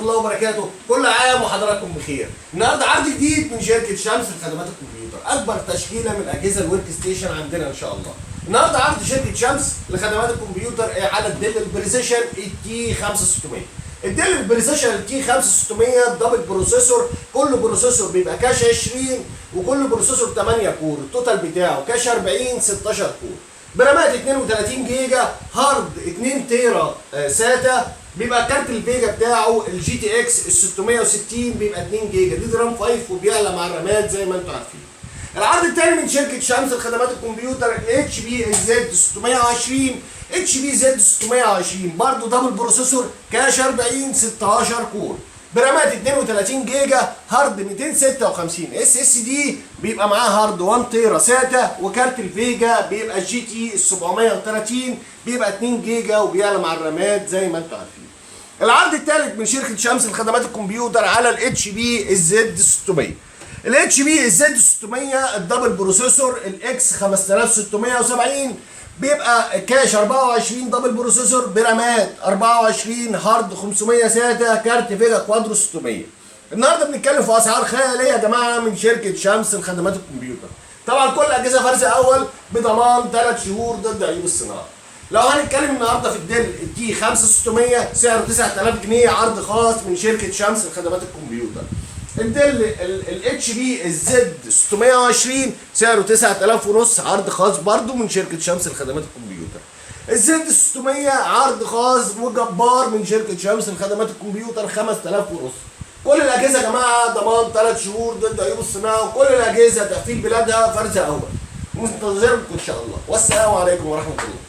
الله وبركاته. كل عام وحضراتكم بخير. النهارده عرض جديد من شركه شمس لخدمات الكمبيوتر، اكبر تشكيله من اجهزه الورك ستيشن عندنا ان شاء الله. النهارده عرض شركه شمس لخدمات الكمبيوتر على الديل البريسيشن التي 5600. الديل البريسيشن التي 5600 دبل بروسيسور، كل بروسيسور بيبقى كاش 20 وكل بروسيسور 8 كور، التوتال بتاعه كاش 40 16 كور، برامات 32 جيجا، هارد 2 تيرا ساتا، بيبقى كارت الفيجا بتاعه الجي تي اكس ال 660 بيبقى 2 جيجا، دي رام 5 وبيعلى مع الرامات زي ما انتم عارفين. العرض الثاني من شركه شمس لخدمات الكمبيوتر اتش بي زد 620. اتش بي زد 620 برضه دبل بروسيسور كاش 40 16 كور، برامات 32 جيجا، هارد 256 اس اس دي، بيبقى معاه هارد 1 تيرا ساتا، وكارت الفيجا بيبقى الجي تي ال 730 بيبقى 2 جيجا وبيعلى مع الرامات زي ما انتم عارفين. العرض الثالث من شركه شمس لخدمات الكمبيوتر على الاتش بي الزد 600. الاتش بي الزد 600 الدبل بروسيسور الاكس 5670 بيبقى كاش 24 دبل بروسيسور، برامات 24، هارد 500 ساتا، كارت فيجا كوادرو 600. النهارده بنتكلم في اسعار خياليه يا جماعه من شركه شمس لخدمات الكمبيوتر. طبعا كل اجهزه فرز اول بضمان 3 شهور ضد عيوب الصناعه. لو هنتكلم النهارده في الديل التي 5600 سعره 9000 جنيه، عرض خاص من شركه شمس لخدمات الكمبيوتر. الديل الاتش بي الزد 620 سعره 9000 ونص، عرض خاص برضو من شركه شمس لخدمات الكمبيوتر. الزد 600 عرض خاص وجبار من شركه شمس لخدمات الكمبيوتر 5000 ونص. كل الاجهزه يا جماعه ضمان 3 شهور ضد عيوب الصناعه، وكل الاجهزه تقفيل بلادها فرز اول. منتظركم ان شاء الله، والسلام عليكم ورحمه الله.